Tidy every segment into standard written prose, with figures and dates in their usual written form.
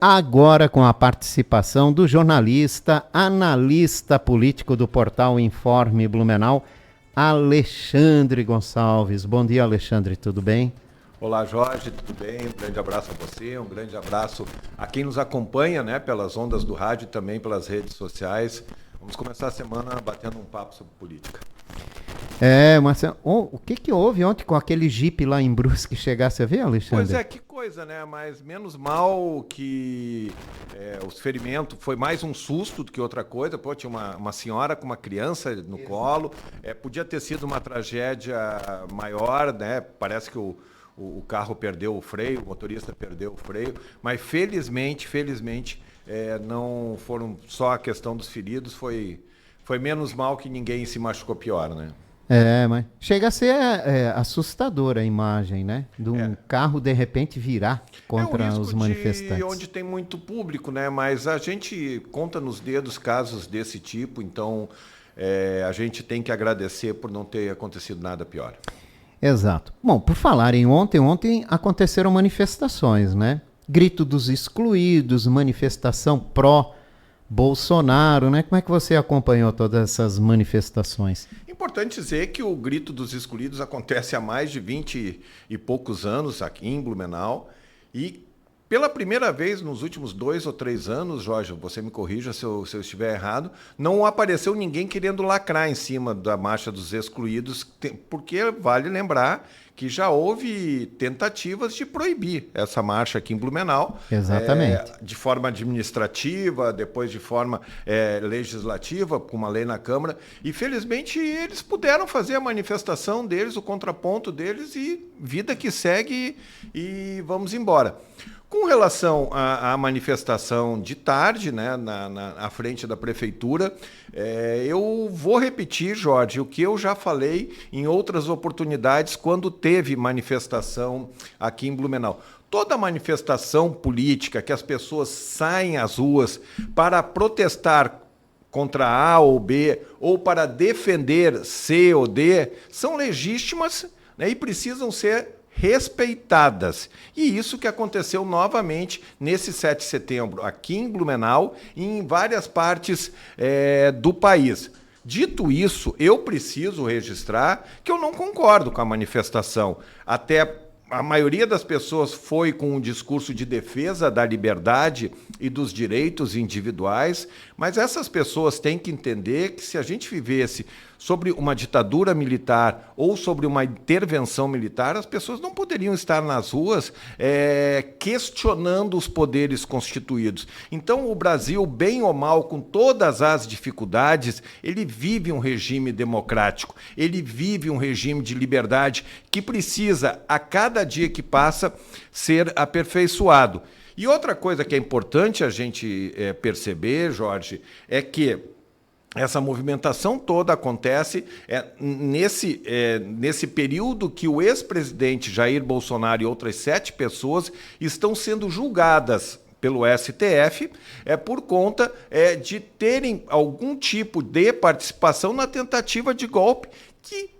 Agora com a participação do jornalista, analista político do portal Informe Blumenau, Alexandre Gonçalves. Bom dia, Alexandre, tudo bem? Olá, Jorge, tudo bem? Um grande abraço a você, um grande abraço a quem nos acompanha, né, pelas ondas do rádio e também pelas redes sociais. Vamos começar a semana batendo um papo sobre política. Mas o que houve ontem com aquele jipe lá em Brusque? Chegasse a ver, Alexandre? Pois é, que coisa, né? Mas menos mal que os ferimentos foi mais um susto do que outra coisa. Pô, tinha uma senhora com uma criança no colo. Podia ter sido uma tragédia maior, né? Parece que o carro perdeu o freio, o motorista perdeu o freio. Mas felizmente, não foram só a questão dos feridos. Foi menos mal que ninguém se machucou pior, né? Mas chega a ser assustadora a imagem, né? De um carro de repente virar contra os manifestantes. Onde tem muito público, né? Mas a gente conta nos dedos casos desse tipo, então a gente tem que agradecer por não ter acontecido nada pior. Exato. Bom, por falar em ontem aconteceram manifestações, né? Grito dos excluídos, manifestação pró-Bolsonaro, né? Como é que você acompanhou todas essas manifestações? Importante dizer que o Grito dos Excluídos acontece há mais de 20 e poucos anos aqui em Blumenau e pela primeira vez nos últimos 2 ou 3 anos, Jorge, você me corrija se eu estiver errado, não apareceu ninguém querendo lacrar em cima da Marcha dos Excluídos, porque vale lembrar que já houve tentativas de proibir essa marcha aqui em Blumenau. Exatamente. De forma administrativa, depois de forma legislativa, com uma lei na Câmara. E, felizmente, eles puderam fazer a manifestação deles, o contraponto deles, e vida que segue e vamos embora. Com relação à manifestação de tarde, né, à frente da prefeitura, eu vou repetir, Jorge, o que eu já falei em outras oportunidades quando teve manifestação aqui em Blumenau. Toda manifestação política que as pessoas saem às ruas para protestar contra A ou B ou para defender C ou D são legítimas, né, e precisam ser respeitadas. E isso que aconteceu novamente nesse 7 de setembro, aqui em Blumenau e em várias partes do país. Dito isso, eu preciso registrar que eu não concordo com a manifestação. Até a maioria das pessoas foi com um discurso de defesa da liberdade e dos direitos individuais, mas essas pessoas têm que entender que se a gente vivesse sobre uma ditadura militar ou sobre uma intervenção militar, as pessoas não poderiam estar nas ruas questionando os poderes constituídos. Então, o Brasil, bem ou mal, com todas as dificuldades, ele vive um regime democrático, ele vive um regime de liberdade que precisa, a cada dia que passa, ser aperfeiçoado. E outra coisa que é importante a gente perceber, Jorge, é que essa movimentação toda acontece nesse período que o ex-presidente Jair Bolsonaro e outras 7 pessoas estão sendo julgadas pelo STF por conta de terem algum tipo de participação na tentativa de golpe que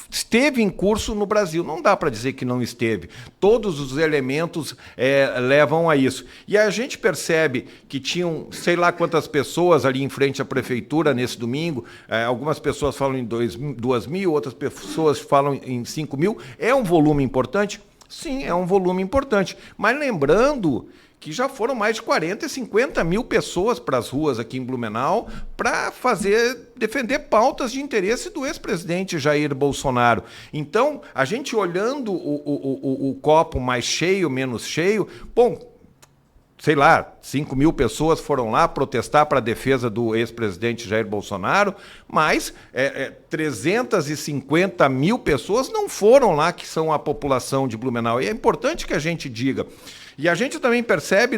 esteve em curso no Brasil. Não dá para dizer que não esteve. Todos os elementos levam a isso. E a gente percebe que tinham, sei lá quantas pessoas ali em frente à prefeitura nesse domingo. Algumas pessoas falam em 2.000, outras pessoas falam em 5.000. É um volume importante? Sim, é um volume importante. Mas lembrando que já foram mais de 40 e 50 mil pessoas para as ruas aqui em Blumenau para defender pautas de interesse do ex-presidente Jair Bolsonaro. Então, a gente olhando o copo mais cheio, menos cheio, bom, sei lá, 5.000 pessoas foram lá protestar para a defesa do ex-presidente Jair Bolsonaro, mas 350 mil pessoas não foram lá, que são a população de Blumenau. E é importante que a gente diga. E a gente também percebe,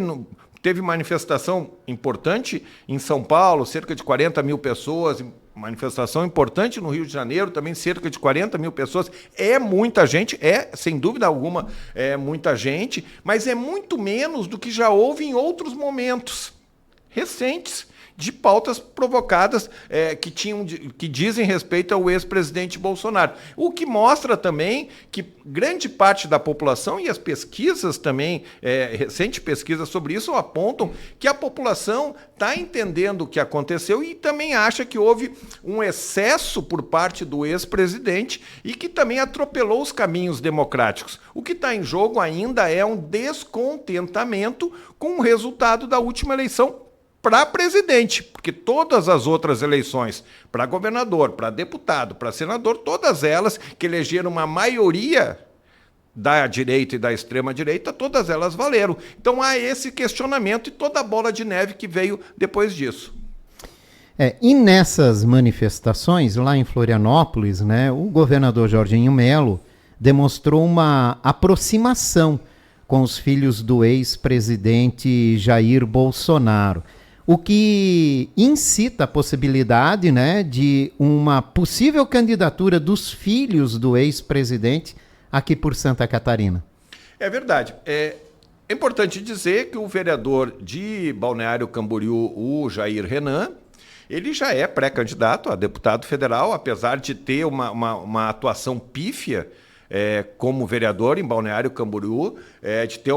teve manifestação importante em São Paulo, cerca de 40 mil pessoas, manifestação importante no Rio de Janeiro, também cerca de 40 mil pessoas. É muita gente, sem dúvida alguma, é muita gente, mas é muito menos do que já houve em outros momentos recentes de pautas provocadas que dizem respeito ao ex-presidente Bolsonaro. O que mostra também que grande parte da população, e as pesquisas também, recentes pesquisas sobre isso, apontam que a população está entendendo o que aconteceu e também acha que houve um excesso por parte do ex-presidente e que também atropelou os caminhos democráticos. O que está em jogo ainda é um descontentamento com o resultado da última eleição para presidente, porque todas as outras eleições, para governador, para deputado, para senador, todas elas que elegeram uma maioria da direita e da extrema-direita, todas elas valeram. Então há esse questionamento e toda a bola de neve que veio depois disso. E nessas manifestações, lá em Florianópolis, né, o governador Jorginho Melo demonstrou uma aproximação com os filhos do ex-presidente Jair Bolsonaro, o que incita a possibilidade, né, de uma possível candidatura dos filhos do ex-presidente aqui por Santa Catarina. É verdade. É importante dizer que o vereador de Balneário Camboriú, o Jair Renan, ele já é pré-candidato a deputado federal, apesar de ter uma atuação pífia como vereador em Balneário Camboriú, de ter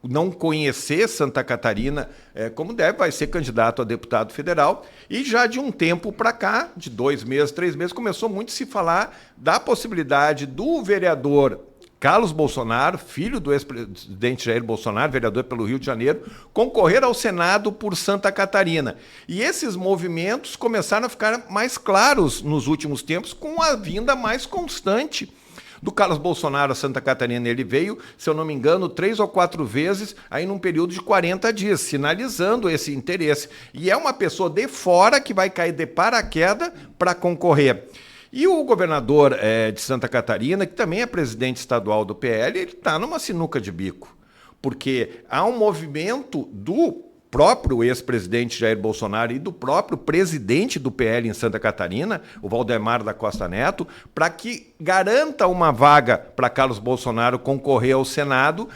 não conhecer Santa Catarina como deve, vai ser candidato a deputado federal. E já de um tempo para cá, de 2 meses, 3 meses, começou muito a se falar da possibilidade do vereador Carlos Bolsonaro, filho do ex-presidente Jair Bolsonaro, vereador pelo Rio de Janeiro, concorrer ao Senado por Santa Catarina. E esses movimentos começaram a ficar mais claros nos últimos tempos, com a vinda mais constante do Carlos Bolsonaro a Santa Catarina. Ele veio, se eu não me engano, 3 ou 4 vezes, aí num período de 40 dias, sinalizando esse interesse. E é uma pessoa de fora que vai cair de paraquedas para concorrer. E o governador de Santa Catarina, que também é presidente estadual do PL, ele está numa sinuca de bico, porque há um movimento do próprio ex-presidente Jair Bolsonaro e do próprio presidente do PL em Santa Catarina, o Valdemar da Costa Neto, para que garanta uma vaga para Carlos Bolsonaro concorrer ao Senado,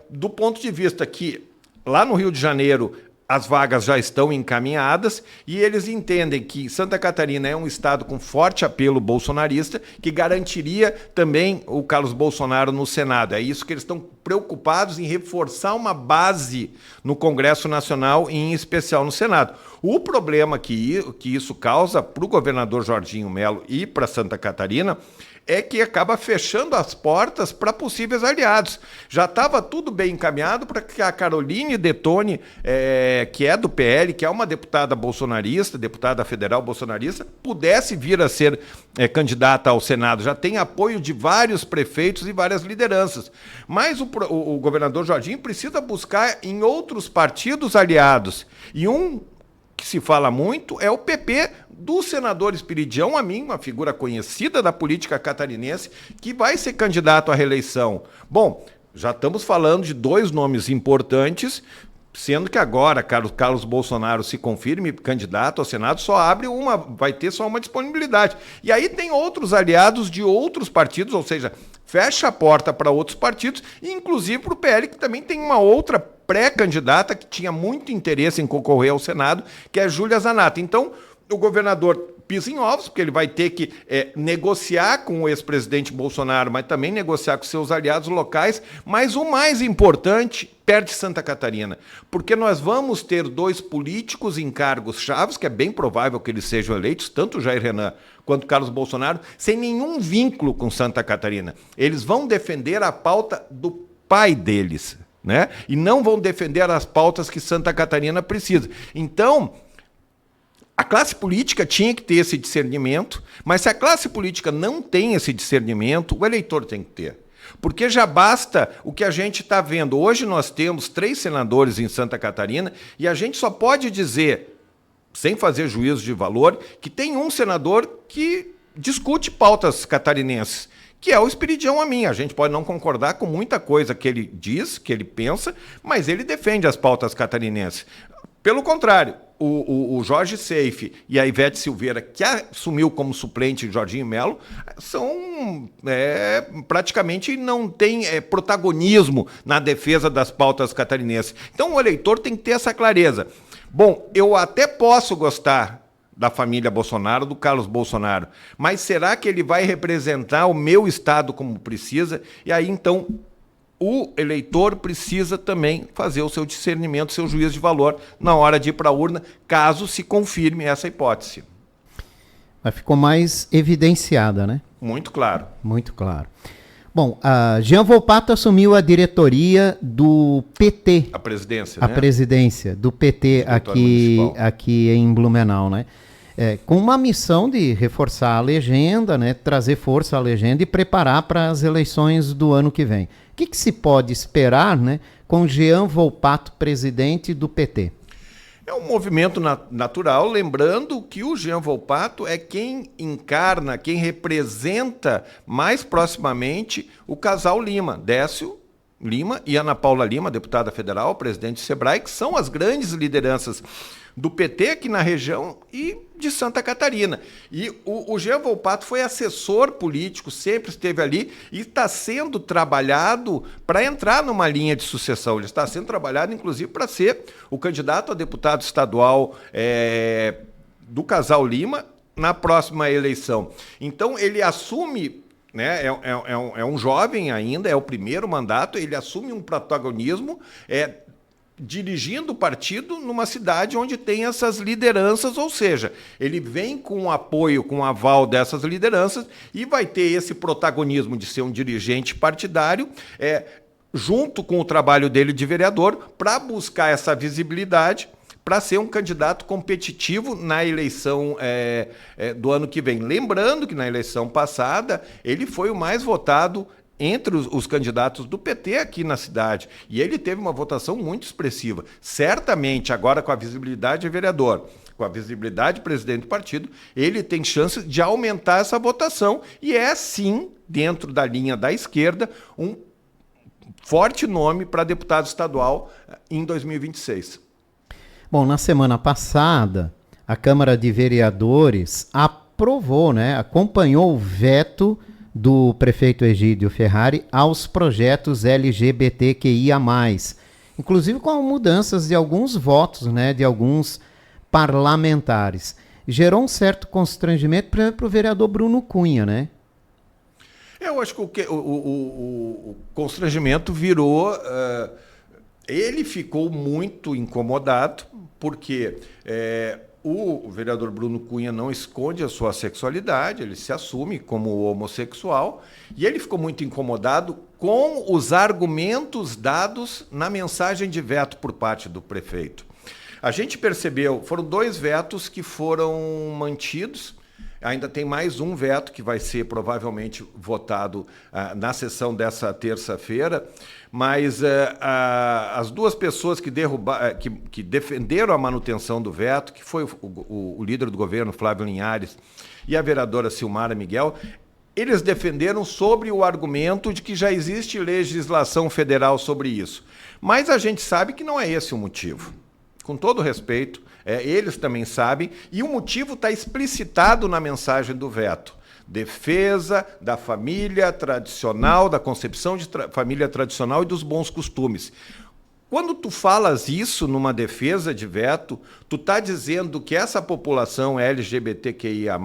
do ponto de vista que lá no Rio de Janeiro as vagas já estão encaminhadas e eles entendem que Santa Catarina é um estado com forte apelo bolsonarista que garantiria também o Carlos Bolsonaro no Senado. É isso que eles estão preocupados em reforçar uma base no Congresso Nacional e em especial no Senado. O problema que isso causa para o governador Jorginho Melo e para Santa Catarina é que acaba fechando as portas para possíveis aliados. Já estava tudo bem encaminhado para que a Caroline Detoni, que é do PL, que é uma deputada bolsonarista, deputada federal bolsonarista, pudesse vir a ser candidata ao Senado. Já tem apoio de vários prefeitos e várias lideranças. Mas o governador Jorginho precisa buscar em outros partidos aliados. E um que se fala muito é o PP do senador Espiridião Amin, uma figura conhecida da política catarinense, que vai ser candidato à reeleição. Bom, já estamos falando de 2 nomes importantes, sendo que agora Carlos Bolsonaro se confirme candidato ao Senado, vai ter só uma disponibilidade. E aí tem outros aliados de outros partidos, ou seja, fecha a porta para outros partidos, inclusive para o PL, que também tem uma outra pré-candidata que tinha muito interesse em concorrer ao Senado, que é Júlia Zanata. Então, o governador pisa em ovos, porque ele vai ter que negociar com o ex-presidente Bolsonaro, mas também negociar com seus aliados locais. Mas o mais importante, perde Santa Catarina, porque nós vamos ter 2 políticos em cargos chaves, que é bem provável que eles sejam eleitos, tanto o Jair Renan quanto o Carlos Bolsonaro, sem nenhum vínculo com Santa Catarina. Eles vão defender a pauta do pai deles, né? E não vão defender as pautas que Santa Catarina precisa. Então, a classe política tinha que ter esse discernimento, mas se a classe política não tem esse discernimento, o eleitor tem que ter. Porque já basta o que a gente está vendo. Hoje nós temos 3 senadores em Santa Catarina e a gente só pode dizer, sem fazer juízo de valor, que tem um senador que discute pautas catarinenses, que é o Espiridião Amin. A gente pode não concordar com muita coisa que ele diz, que ele pensa, mas ele defende as pautas catarinenses. Pelo contrário, o Jorge Seife e a Ivete Silveira, que assumiu como suplente de Jorginho Melo, praticamente não tem protagonismo na defesa das pautas catarinenses. Então o eleitor tem que ter essa clareza. Bom, eu até posso gostar da família Bolsonaro, do Carlos Bolsonaro, mas será que ele vai representar o meu estado como precisa? E aí, então, o eleitor precisa também fazer o seu discernimento, seu juízo de valor na hora de ir para a urna, caso se confirme essa hipótese. Mas ficou mais evidenciada, né? Muito claro. Muito claro. Bom, Jean Volpato assumiu a diretoria do PT. A presidência, a né? presidência do PT aqui em Blumenau, né? Com uma missão de reforçar a legenda, né? Trazer força à legenda e preparar para as eleições do ano que vem. O que se pode esperar, né, com Jean Volpato, presidente do PT? É um movimento natural, lembrando que o Jean Volpato é quem encarna, quem representa mais proximamente o casal Lima, Décio Lima e Ana Paula Lima, deputada federal, presidente do Sebrae, que são as grandes lideranças do PT aqui na região e de Santa Catarina. E o Jean Volpato foi assessor político, sempre esteve ali e está sendo trabalhado para entrar numa linha de sucessão. Ele está sendo trabalhado, inclusive, para ser o candidato a deputado estadual do casal Lima na próxima eleição. Então, ele assume, né, é um jovem ainda, é o primeiro mandato, ele assume um protagonismo, dirigindo o partido numa cidade onde tem essas lideranças, ou seja, ele vem com o apoio, com o aval dessas lideranças e vai ter esse protagonismo de ser um dirigente partidário, junto com o trabalho dele de vereador, para buscar essa visibilidade, para ser um candidato competitivo na eleição do ano que vem. Lembrando que na eleição passada ele foi o mais votado entre os candidatos do PT aqui na cidade. E ele teve uma votação muito expressiva. Certamente, agora com a visibilidade de vereador, com a visibilidade de presidente do partido, ele tem chance de aumentar essa votação e sim, dentro da linha da esquerda, um forte nome para deputado estadual em 2026. Bom, na semana passada, a Câmara de Vereadores aprovou, né, acompanhou o veto do prefeito Egídio Ferrari aos projetos LGBTQIA+, inclusive com mudanças de alguns votos, né, de alguns parlamentares. Gerou um certo constrangimento para o vereador Bruno Cunha, né? Eu acho que o constrangimento virou... ele ficou muito incomodado, porque... o vereador Bruno Cunha não esconde a sua sexualidade, ele se assume como homossexual e ele ficou muito incomodado com os argumentos dados na mensagem de veto por parte do prefeito. A gente percebeu, foram 2 vetos que foram mantidos, ainda tem mais um veto que vai ser provavelmente votado na sessão dessa terça-feira, mas as 2 pessoas que defenderam a manutenção do veto, que foi o líder do governo, Flávio Linhares, e a vereadora Silmara Miguel, eles defenderam sobre o argumento de que já existe legislação federal sobre isso. Mas a gente sabe que não é esse o motivo. Com todo respeito, eles também sabem, e o motivo está explicitado na mensagem do veto. Defesa da família tradicional, da concepção de família tradicional e dos bons costumes. Quando tu falas isso numa defesa de veto, tu está dizendo que essa população LGBTQIA+,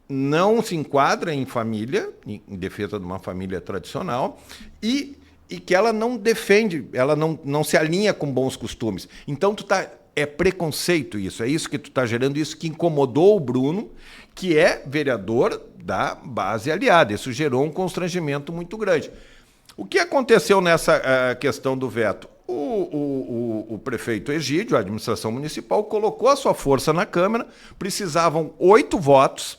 não se enquadra em família, em defesa de uma família tradicional, e que ela não defende, ela não se alinha com bons costumes. Então é preconceito isso, é isso que tu está gerando, isso que incomodou o Bruno, que é vereador da base aliada. Isso gerou um constrangimento muito grande. O que aconteceu nessa questão do veto? O prefeito Egídio, a administração municipal, colocou a sua força na Câmara, precisavam 8 votos,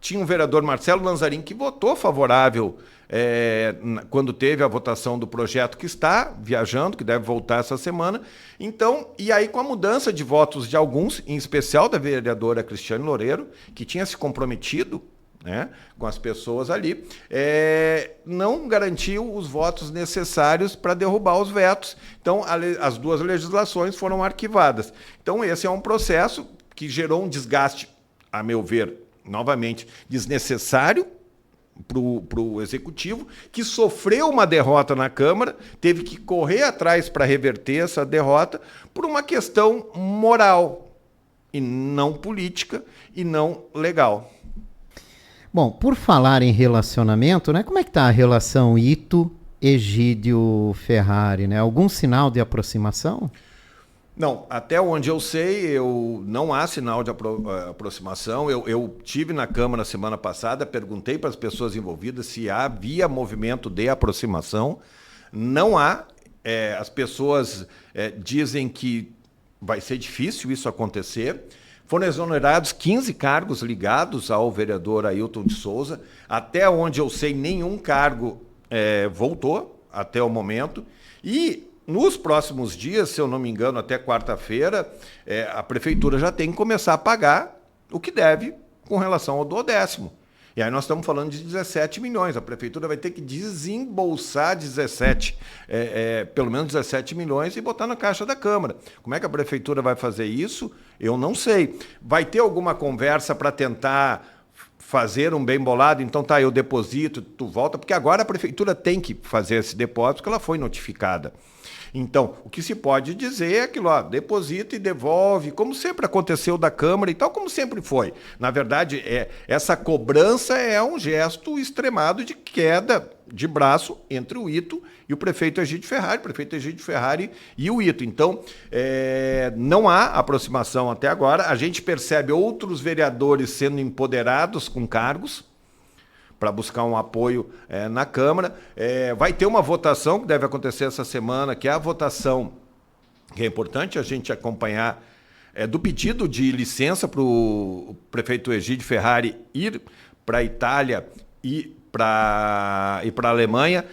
tinha um vereador, Marcelo Lanzarin, que votou favorável quando teve a votação do projeto, que está viajando, que deve voltar essa semana. Então, e aí com a mudança de votos de alguns, em especial da vereadora Cristiane Loureiro, que tinha se comprometido, né, com as pessoas ali, não garantiu os votos necessários para derrubar os vetos. Então, as 2 legislações foram arquivadas. Então, esse é um processo que gerou um desgaste, a meu ver, novamente, desnecessário para o Executivo, que sofreu uma derrota na Câmara, teve que correr atrás para reverter essa derrota por uma questão moral, e não política, e não legal. Bom, por falar em relacionamento, né? Como é que está a relação Ito-Egídio Ferrari, né? Algum sinal de aproximação? Não, até onde eu sei, não há sinal de aproximação. Eu tive na Câmara semana passada, perguntei para as pessoas envolvidas se havia movimento de aproximação. Não há. As pessoas dizem que vai ser difícil isso acontecer. Foram exonerados 15 cargos ligados ao vereador Ailton de Souza. Até onde eu sei, nenhum cargo voltou até o momento. E nos próximos dias, se eu não me engano, até quarta-feira, a Prefeitura já tem que começar a pagar o que deve com relação ao 10º. E aí nós estamos falando de 17 milhões. A Prefeitura vai ter que desembolsar pelo menos 17 milhões e botar na caixa da Câmara. Como é que a Prefeitura vai fazer isso? Eu não sei. Vai ter alguma conversa para tentar fazer um bem bolado? Então tá, eu deposito, tu volta, porque agora a Prefeitura tem que fazer esse depósito, porque ela foi notificada. Então, o que se pode dizer é aquilo, deposita e devolve, como sempre aconteceu da Câmara e tal, como sempre foi. Na verdade, essa cobrança é um gesto extremado de queda de braço entre o Ito e o prefeito Egídio Ferrari e o Ito. Então, não há aproximação até agora. A gente percebe outros vereadores sendo empoderados com cargos para buscar um apoio na Câmara. Vai ter uma votação que deve acontecer essa semana, que é a votação, que é importante a gente acompanhar, do pedido de licença para o prefeito Egídio Ferrari ir para a Itália e para a Alemanha,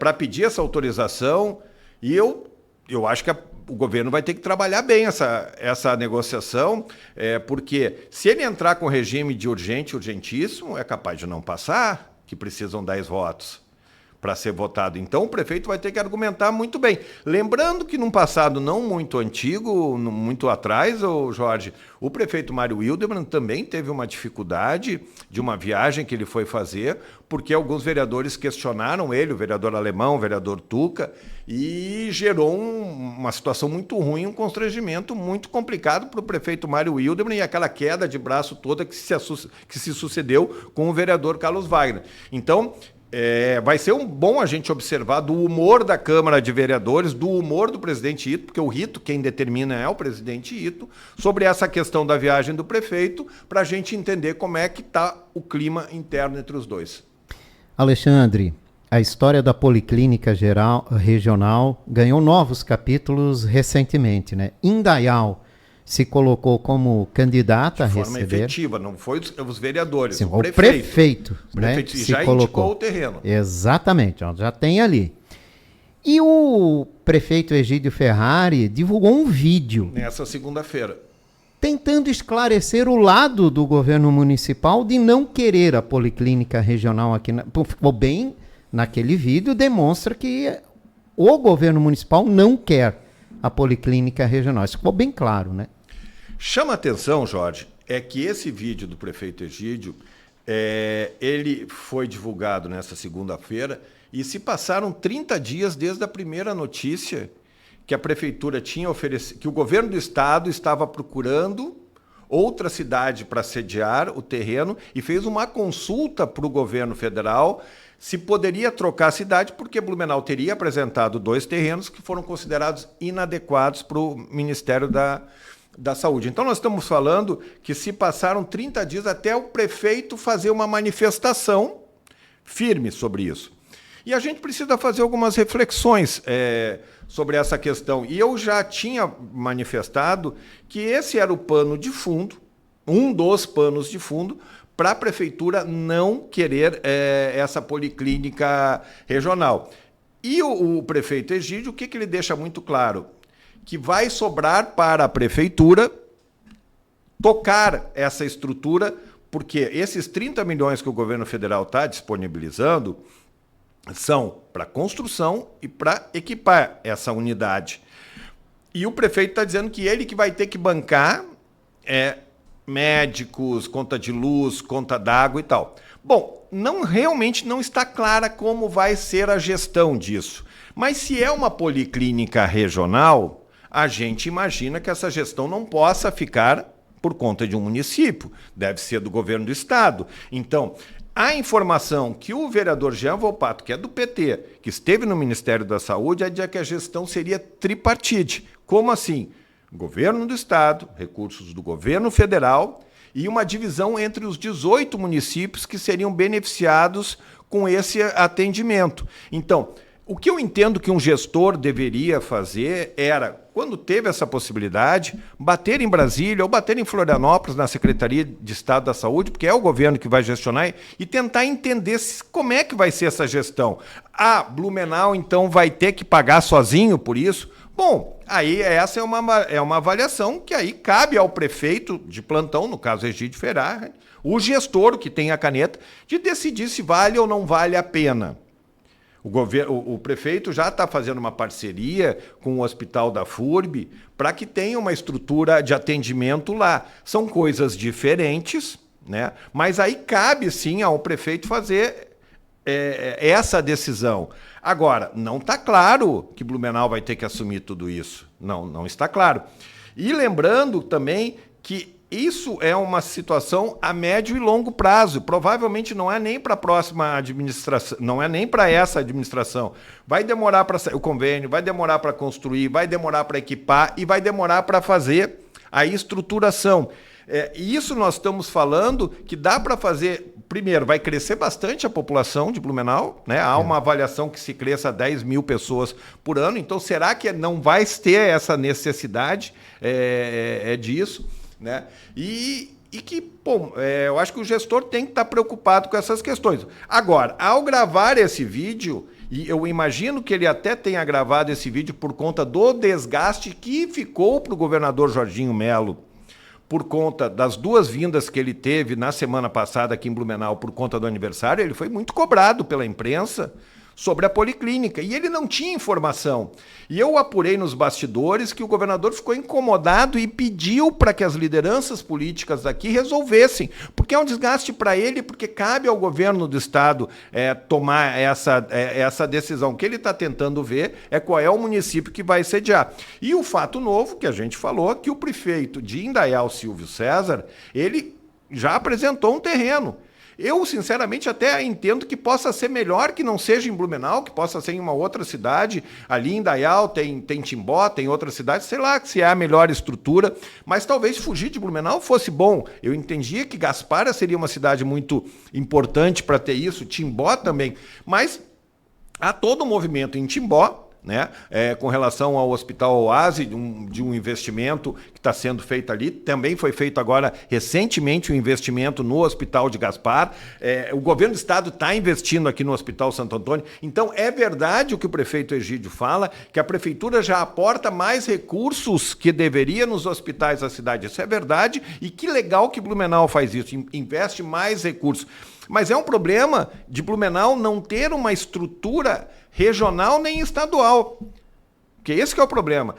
para pedir essa autorização. E eu acho que o governo vai ter que trabalhar bem essa negociação, porque se ele entrar com regime de urgentíssimo, é capaz de não passar, que precisam 10 votos para ser votado. Então o prefeito vai ter que argumentar muito bem. Lembrando que num passado não muito antigo, muito atrás, Jorge, o prefeito Mário Hildebrand também teve uma dificuldade de uma viagem que ele foi fazer, porque alguns vereadores questionaram ele, o vereador Alemão, o vereador Tuca, e gerou uma situação muito ruim, um constrangimento muito complicado para o prefeito Mário Hildebrand e aquela queda de braço toda que se sucedeu com o vereador Carlos Wagner. Então, vai ser bom a gente observar do humor da Câmara de Vereadores, do humor do presidente Ito, porque o Ito, quem determina é o presidente Ito, sobre essa questão da viagem do prefeito, para a gente entender como é que está o clima interno entre os dois. Alexandre, a história da Policlínica Regional ganhou novos capítulos recentemente, né? Indaial se colocou como candidata a receber... De forma efetiva, não foi os vereadores, sim, o prefeito, né, se já colocou. Indicou o terreno. Exatamente, já tem ali. E o prefeito Egídio Ferrari divulgou um vídeo... Nessa segunda-feira. Tentando esclarecer o lado do governo municipal de não querer a Policlínica Regional aqui. Ficou bem naquele vídeo, demonstra que o governo municipal não quer a Policlínica Regional. Isso ficou bem claro, né? Chama a atenção, Jorge, que esse vídeo do prefeito Egídio, ele foi divulgado nessa segunda-feira e se passaram 30 dias desde a primeira notícia que a prefeitura tinha oferecido, que o governo do estado estava procurando outra cidade para sediar o terreno e fez uma consulta para o governo federal se poderia trocar a cidade, porque Blumenau teria apresentado 2 terrenos que foram considerados inadequados para o Ministério da Saúde. Então nós estamos falando que se passaram 30 dias até o prefeito fazer uma manifestação firme sobre isso. E a gente precisa fazer algumas reflexões sobre essa questão. E eu já tinha manifestado que esse era o pano de fundo, um dos panos de fundo, para a prefeitura não querer essa policlínica regional. E o prefeito Egídio, o que ele deixa muito claro? Que vai sobrar para a prefeitura tocar essa estrutura, porque esses 30 milhões que o governo federal está disponibilizando são para construção e para equipar essa unidade. E o prefeito está dizendo que ele que vai ter que bancar médicos, conta de luz, conta d'água e tal. Bom, realmente não está clara como vai ser a gestão disso. Mas se é uma policlínica regional, a gente imagina que essa gestão não possa ficar por conta de um município, deve ser do governo do estado. Então, a informação que o vereador Jean Volpato, que é do PT, que esteve no Ministério da Saúde, é de que a gestão seria tripartite. Como assim? Governo do estado, recursos do governo federal e uma divisão entre os 18 municípios que seriam beneficiados com esse atendimento. Então, o que eu entendo que um gestor deveria fazer era, quando teve essa possibilidade, bater em Brasília ou bater em Florianópolis, na Secretaria de Estado da Saúde, porque é o governo que vai gestionar, e tentar entender como é que vai ser essa gestão. Blumenau, então, vai ter que pagar sozinho por isso? Bom, aí essa é uma avaliação que aí cabe ao prefeito de plantão, no caso Egídio Ferrari, o gestor que tem a caneta, de decidir se vale ou não vale a pena. O prefeito já está fazendo uma parceria com o Hospital da FURB para que tenha uma estrutura de atendimento lá. São coisas diferentes, né? Mas aí cabe sim ao prefeito fazer essa decisão. Agora, não está claro que Blumenau vai ter que assumir tudo isso. Não está claro. E lembrando também que isso é uma situação a médio e longo prazo. Provavelmente não é nem para a próxima administração, não é nem para essa administração. Vai demorar para sair o convênio, vai demorar para construir, vai demorar para equipar e vai demorar para fazer a estruturação. E isso nós estamos falando que dá para fazer. Primeiro, vai crescer bastante a população de Blumenau, né? Há uma avaliação que se cresça 10 mil pessoas por ano. Então, será que não vai ter essa necessidade disso? Né? E que, bom, eu acho que o gestor tem que estar preocupado com essas questões. Agora, ao gravar esse vídeo, e eu imagino que ele até tenha gravado esse vídeo por conta do desgaste que ficou para o governador Jorginho Melo, por conta das 2 vindas que ele teve na semana passada aqui em Blumenau por conta do aniversário, ele foi muito cobrado pela imprensa sobre a policlínica, e ele não tinha informação. E eu apurei nos bastidores que o governador ficou incomodado e pediu para que as lideranças políticas daqui resolvessem, porque é um desgaste para ele, porque cabe ao governo do estado tomar essa decisão. O que ele está tentando ver é qual é o município que vai sediar. E o fato novo, que a gente falou, que o prefeito de Indaial, Silvio César, ele já apresentou um terreno. Eu, sinceramente, até entendo que possa ser melhor que não seja em Blumenau, que possa ser em uma outra cidade. Ali em Indaial tem Timbó, tem outras cidades, sei lá se é a melhor estrutura, mas talvez fugir de Blumenau fosse bom. Eu entendia que Gaspara seria uma cidade muito importante para ter isso, Timbó também, mas há todo um movimento em Timbó, né? Com relação ao Hospital Oase, de um investimento que está sendo feito ali. Também foi feito agora, recentemente, um investimento no Hospital de Gaspar. O governo do estado está investindo aqui no Hospital Santo Antônio. Então, é verdade o que o prefeito Egídio fala, que a prefeitura já aporta mais recursos que deveria nos hospitais da cidade. Isso é verdade, e que legal que Blumenau faz isso, investe mais recursos. Mas é um problema de Blumenau não ter uma estrutura regional nem estadual. Porque esse que é o problema.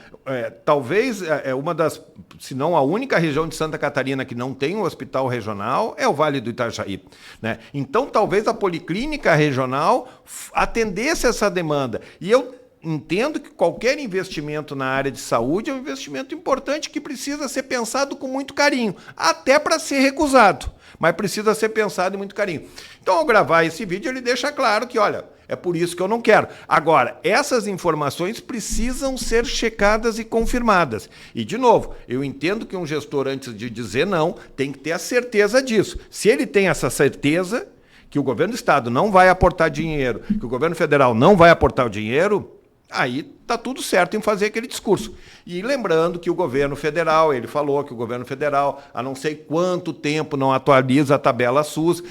Talvez uma das, se não a única região de Santa Catarina que não tem um hospital regional é o Vale do Itajaí, né? Então, talvez a policlínica regional atendesse essa demanda. E eu entendo que qualquer investimento na área de saúde é um investimento importante que precisa ser pensado com muito carinho, até para ser recusado, mas precisa ser pensado com muito carinho. Então, ao gravar esse vídeo, ele deixa claro que, olha, é por isso que eu não quero. Agora, essas informações precisam ser checadas e confirmadas. E, de novo, eu entendo que um gestor, antes de dizer não, tem que ter a certeza disso. Se ele tem essa certeza que o governo do estado não vai aportar dinheiro, que o governo federal não vai aportar o dinheiro, aí está tudo certo em fazer aquele discurso. E lembrando que o governo federal, ele falou que o governo federal, há não sei quanto tempo não atualiza a tabela SUS,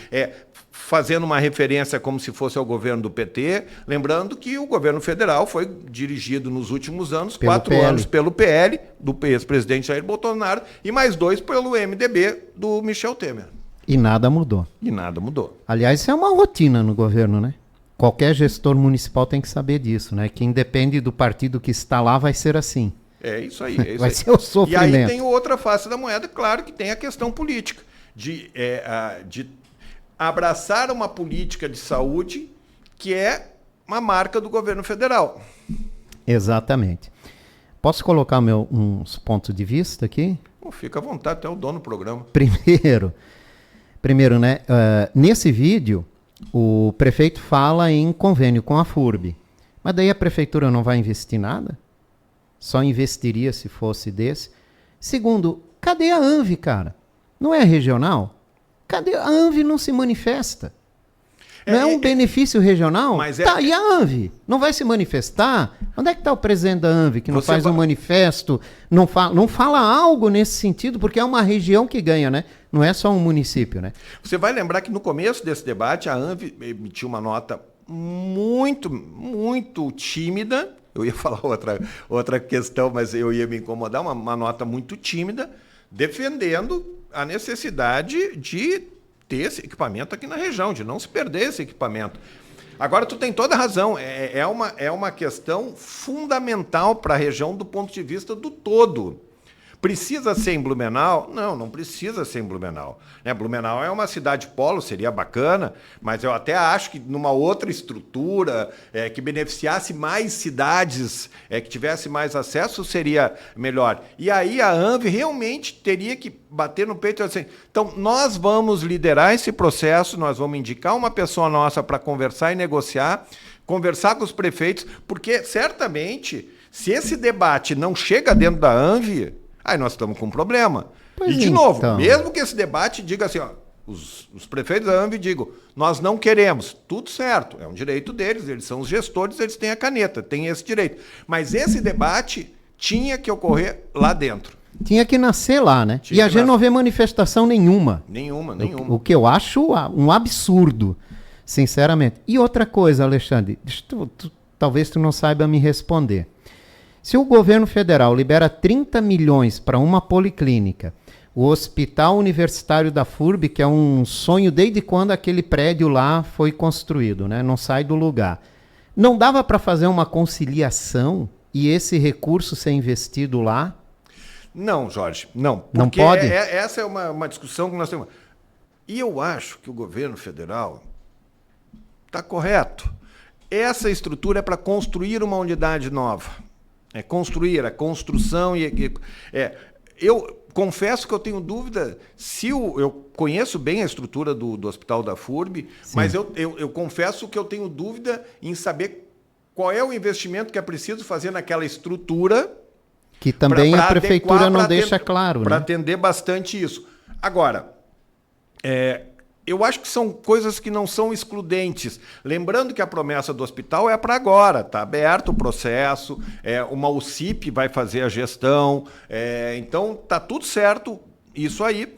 fazendo uma referência como se fosse ao governo do PT, lembrando que o governo federal foi dirigido nos últimos anos, 4 anos pelo PL, do ex-presidente Jair Bolsonaro, e mais 2 pelo MDB do Michel Temer. E nada mudou. E nada mudou. Aliás, isso é uma rotina no governo, né? Qualquer gestor municipal tem que saber disso, né? Que independe do partido que está lá, vai ser assim. É isso aí. É isso Vai aí. ser o sofrimento. E aí tem outra face da moeda, claro que tem a questão política, de abraçar uma política de saúde que é uma marca do governo federal. Exatamente. Posso colocar uns pontos de vista aqui? Fica à vontade, até o dono do programa. Primeiro, né? Nesse vídeo, o prefeito fala em convênio com a FURB. Mas daí a prefeitura não vai investir nada? Só investiria se fosse desse. Segundo, cadê a ANV, cara? Não é regional? Cadê a ANV? Não se manifesta. Não é um benefício regional? Mas tá, e a ANV? Não vai se manifestar? Onde é que está o presidente da ANV que não faz um manifesto, não fala algo nesse sentido? Porque é uma região que ganha, né? Não é só um município, né? Você vai lembrar que no começo desse debate a ANV emitiu uma nota muito, muito tímida. Eu ia falar outra questão, mas eu ia me incomodar. Uma nota muito tímida, defendendo a necessidade de ter esse equipamento aqui na região, de não se perder esse equipamento. Agora, tu tem toda a razão, é uma questão fundamental para a região do ponto de vista do todo. Precisa ser em Blumenau? Não precisa ser em Blumenau. Blumenau é uma cidade polo, seria bacana, mas eu até acho que numa outra estrutura, que beneficiasse mais cidades, que tivesse mais acesso, seria melhor. E aí a ANV realmente teria que bater no peito e dizer assim, então nós vamos liderar esse processo, nós vamos indicar uma pessoa nossa para conversar e negociar, conversar com os prefeitos, porque certamente, se esse debate não chega dentro da ANV, aí nós estamos com um problema. Pois e, de novo, então, mesmo que esse debate diga assim, ó, os prefeitos da ANV digam, nós não queremos, tudo certo, é um direito deles, eles são os gestores, eles têm a caneta, têm esse direito. Mas esse debate tinha que ocorrer lá dentro. Tinha que nascer lá, né? E a gente não vê manifestação nenhuma. Nenhuma. O que eu acho um absurdo, sinceramente. E outra coisa, Alexandre, talvez tu não saiba me responder. Se o governo federal libera 30 milhões para uma policlínica, o Hospital Universitário da FURB, que é um sonho desde quando aquele prédio lá foi construído, né? Não sai do lugar. Não dava para fazer uma conciliação e esse recurso ser investido lá? Não, Jorge, não. Não pode? Essa é uma discussão que nós temos. E eu acho que o governo federal está correto. Essa estrutura é para construir uma unidade nova. É construir, a construção. Eu confesso que eu tenho dúvida se eu conheço bem a estrutura do Hospital da FURB, sim, mas eu confesso que eu tenho dúvida em saber qual é o investimento que é preciso fazer naquela estrutura. Que também a prefeitura não deixa claro, para né? atender bastante isso. Agora, eu acho que são coisas que não são excludentes. Lembrando que a promessa do hospital é para agora, está aberto o processo, uma UCIP vai fazer a gestão, então está tudo certo isso aí.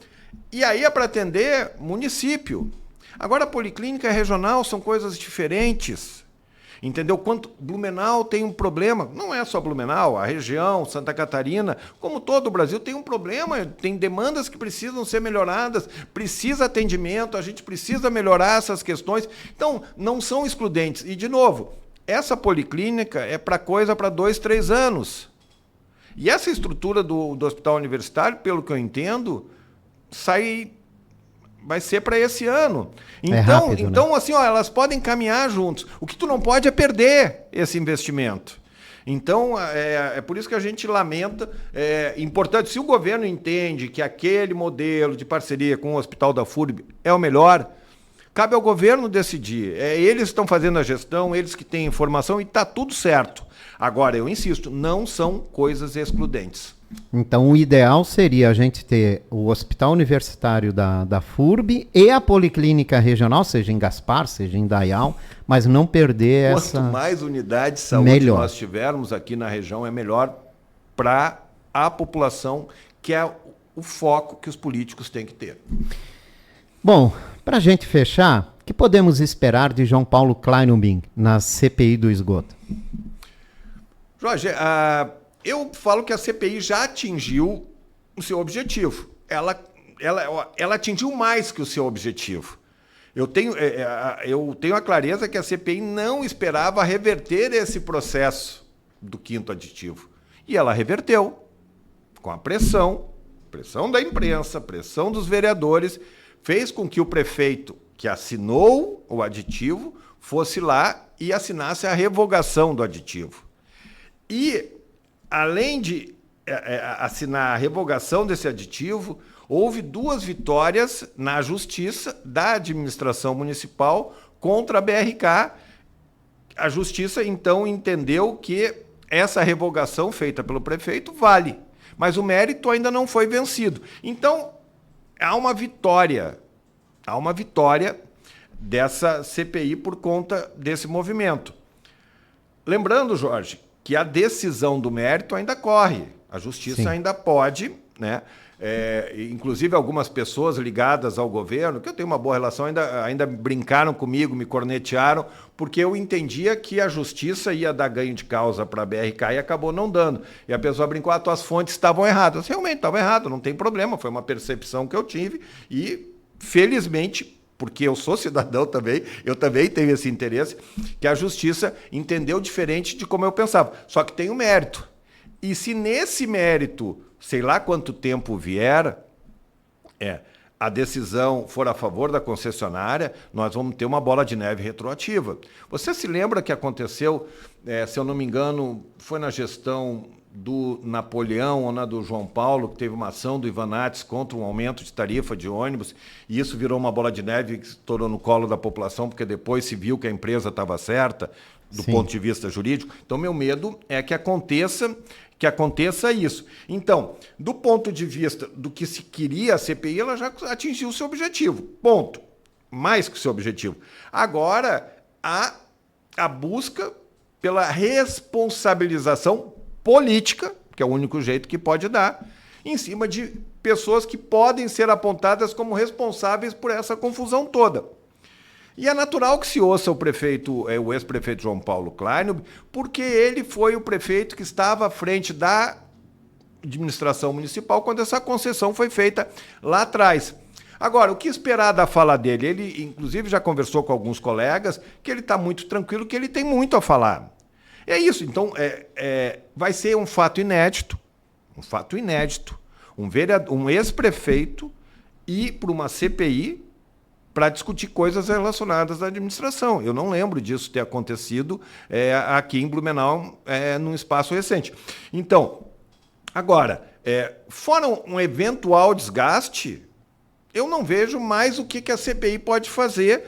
E aí é para atender município. Agora, a policlínica regional são coisas diferentes. Entendeu? Quanto Blumenau tem um problema, não é só Blumenau, a região, Santa Catarina, como todo o Brasil, tem um problema, tem demandas que precisam ser melhoradas, precisa atendimento, a gente precisa melhorar essas questões. Então, não são excludentes. E, de novo, essa policlínica é para 2, 3 anos. E essa estrutura do hospital universitário, pelo que eu entendo, vai ser para esse ano. Então, né? Assim, elas podem caminhar juntos. O que tu não pode é perder esse investimento. Então, é por isso que a gente lamenta. É importante, se o governo entende que aquele modelo de parceria com o Hospital da FURB é o melhor, cabe ao governo decidir. Eles estão fazendo a gestão, eles que têm informação e está tudo certo. Agora, eu insisto, não são coisas excludentes. Então, o ideal seria a gente ter o Hospital Universitário da FURB e a Policlínica Regional, seja em Gaspar, seja em Dayal, mas não perder essa... Quanto mais unidades de saúde nós tivermos aqui na região, é melhor para a população, que é o foco que os políticos têm que ter. Bom, para a gente fechar, o que podemos esperar de João Paulo Kleinubin na CPI do esgoto? Jorge, eu falo que a CPI já atingiu o seu objetivo. Ela atingiu mais que o seu objetivo. Eu tenho a clareza que a CPI não esperava reverter esse processo do quinto aditivo. E ela reverteu, com a pressão da imprensa, pressão dos vereadores, fez com que o prefeito que assinou o aditivo fosse lá e assinasse a revogação do aditivo. E, além de assinar a revogação desse aditivo, houve 2 vitórias na justiça da administração municipal contra a BRK. A justiça, então, entendeu que essa revogação feita pelo prefeito vale, mas o mérito ainda não foi vencido. Então, há uma vitória dessa CPI por conta desse movimento. Lembrando, Jorge, que a decisão do mérito ainda corre, a justiça ainda pode, né? Inclusive algumas pessoas ligadas ao governo, que eu tenho uma boa relação, ainda brincaram comigo, me cornetearam, porque eu entendia que a justiça ia dar ganho de causa para a BRK e acabou não dando. E a pessoa brincou, tuas fontes estavam erradas. Realmente estavam erradas, não tem problema, foi uma percepção que eu tive e, felizmente, porque eu sou cidadão também, eu também tenho esse interesse, que a justiça entendeu diferente de como eu pensava. Só que tem o mérito. E se nesse mérito, sei lá quanto tempo vier, a decisão for a favor da concessionária, nós vamos ter uma bola de neve retroativa. Você se lembra que aconteceu, se eu não me engano, foi na gestão do Napoleão ou na do João Paulo, que teve uma ação do Ivanates contra um aumento de tarifa de ônibus, e isso virou uma bola de neve que estourou no colo da população, porque depois se viu que a empresa estava certa, do ponto de vista jurídico. Então, meu medo é que aconteça isso. Então, do ponto de vista do que se queria a CPI, ela já atingiu o seu objetivo. Ponto. Mais que o seu objetivo. Agora, há a busca pela responsabilização política, que é o único jeito que pode dar, em cima de pessoas que podem ser apontadas como responsáveis por essa confusão toda. E é natural que se ouça o ex-prefeito João Paulo Kleinub, porque ele foi o prefeito que estava à frente da administração municipal quando essa concessão foi feita lá atrás. Agora, o que esperar da fala dele? Ele, inclusive, já conversou com alguns colegas que ele está muito tranquilo, que ele tem muito a falar. É isso. Então, vai ser um fato inédito, um ex-prefeito ir para uma CPI para discutir coisas relacionadas à administração. Eu não lembro disso ter acontecido aqui em Blumenau, num espaço recente. Então, agora, fora um eventual desgaste, eu não vejo mais o que a CPI pode fazer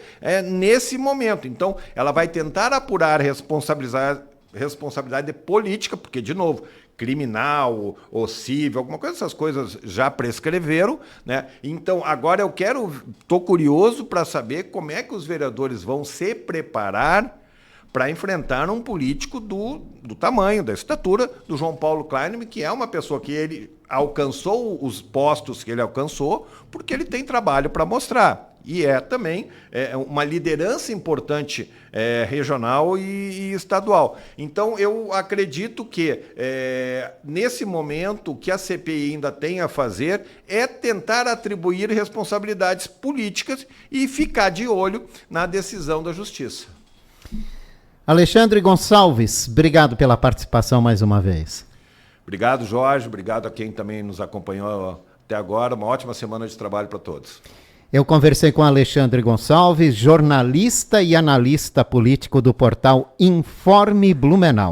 nesse momento. Então, ela vai tentar apurar responsabilidade política, porque, de novo, criminal ou civil, alguma coisa, essas coisas já prescreveram, né? Então, agora estou curioso para saber como é que os vereadores vão se preparar para enfrentar um político do tamanho, da estatura do João Paulo Kleinub, que é uma pessoa que ele alcançou os postos que ele alcançou, porque ele tem trabalho para mostrar. E também uma liderança importante regional e estadual. Então, eu acredito que, nesse momento, o que a CPI ainda tem a fazer é tentar atribuir responsabilidades políticas e ficar de olho na decisão da Justiça. Alexandre Gonçalves, obrigado pela participação mais uma vez. Obrigado, Jorge. Obrigado a quem também nos acompanhou até agora. Uma ótima semana de trabalho para todos. Eu conversei com Alexandre Gonçalves, jornalista e analista político do portal Informe Blumenau.